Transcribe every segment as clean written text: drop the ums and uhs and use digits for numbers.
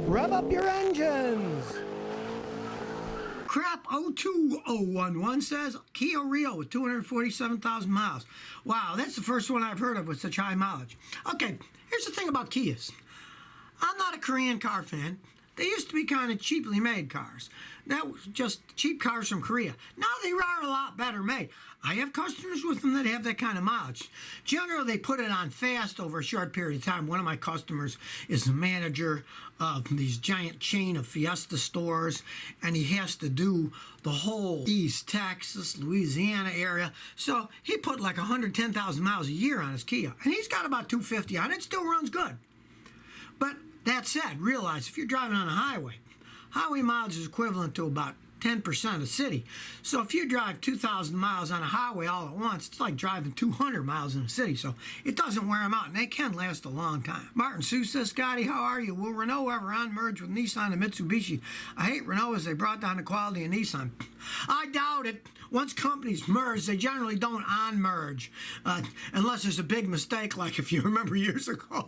Rev up your engines. Crap 02011 says Kia Rio with 247,000 miles. Wow, that's the first one I've heard of with such high mileage. Okay, here's the thing about Kias. I'm not a Korean car fan. They used to be kind of cheaply made cars. That was just cheap cars from Korea. Now they are a lot better made. I have customers with them that have that kind of mileage. Generally, they put it on fast over a short period of time. One of my customers is the manager of these giant chain of Fiesta stores, and he has to do the whole East Texas, Louisiana area. So he put like 110,000 miles a year on his Kia, and he's got about 250 on it. It still runs good. But that said, realize if you're driving on a highway mileage is equivalent to about 10% of city. So if you drive 2,000 miles on a highway all at once, it's like driving 200 miles in a city. So it doesn't wear them out, and they can last a long time. Martin Sue says, Scotty, how are you? Will Renault ever on-merge with Nissan and Mitsubishi? I hate Renault as they brought down the quality of Nissan. I doubt it. Once companies merge, they generally don't on-merge, unless there's a big mistake, like if you remember years ago,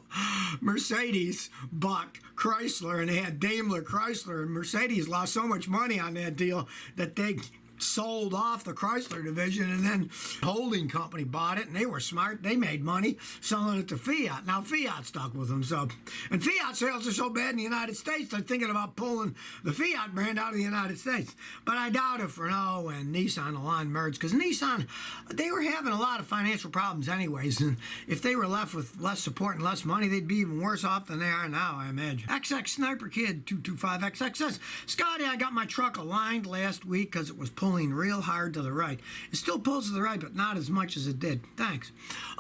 Mercedes bought Chrysler, and they had Daimler Chrysler, and Mercedes lost so much money on that deal that they sold off the Chrysler division, and then holding company bought it, and they were smart. They made money selling it to Fiat. Now Fiat stuck with them. So, and Fiat sales are so bad in the United States, they're thinking about pulling the Fiat brand out of the United States. But I doubt if Renault and Nissan will on-merge, because Nissan, they were having a lot of financial problems anyways, and if they were left with less support and less money, they'd be even worse off than they are now, I imagine. XX Sniper Kid 225XX says, Scotty, I got my truck aligned last week because it was pulling real hard to the right. It still pulls to the right, but not as much as it did. Thanks.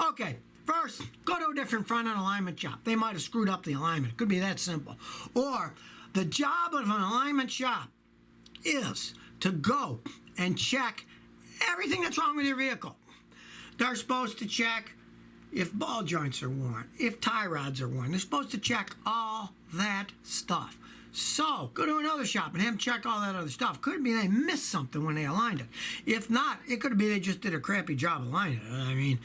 Okay, first, go to a different front-end alignment shop. They might have screwed up the alignment. It could be that simple. Or the job of an alignment shop is to go and check everything that's wrong with your vehicle. They're supposed to check if ball joints are worn, if tie rods are worn. They're supposed to check all that stuff. So, go to another shop and have them check all that other stuff. Could be they missed something when they aligned it. If not, it could be they just did a crappy job aligning it. I mean,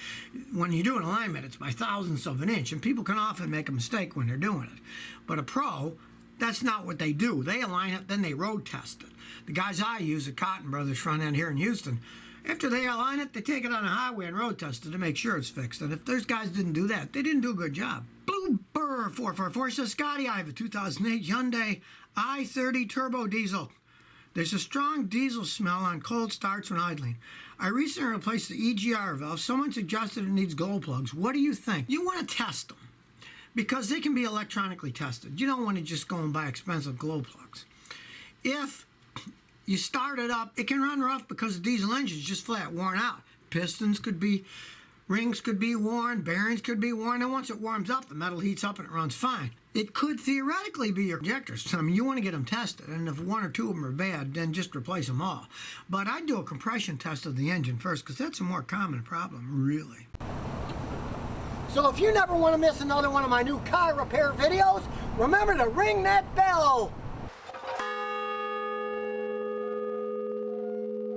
when you do an alignment, it's by thousandths of an inch, and people can often make a mistake when they're doing it. But a pro, that's not what they do. They align it, then they road test it. The guys I use at Cotton Brothers front end here in Houston, after they align it, they take it on a highway and road test it to make sure it's fixed. And if those guys didn't do that, they didn't do a good job. Blue Burr 444 says, Scotty, I have a 2008 Hyundai i30 turbo diesel. There's a strong diesel smell on cold starts when idling. I recently replaced the EGR valve. Someone suggested it needs glow plugs. What do you think? You want to test them because they can be electronically tested. You don't want to just go and buy expensive glow plugs. If you start it up, it can run rough because the diesel engine is just flat worn out. Pistons could be, rings could be worn, bearings could be worn, and once it warms up, the metal heats up and it runs fine. It could theoretically be your injectors. I mean, you want to get them tested, and if one or two of them are bad, then just replace them all. But I'd do a compression test of the engine first, because that's a more common problem, really. So if you never want to miss another one of my new car repair videos, remember to ring that bell.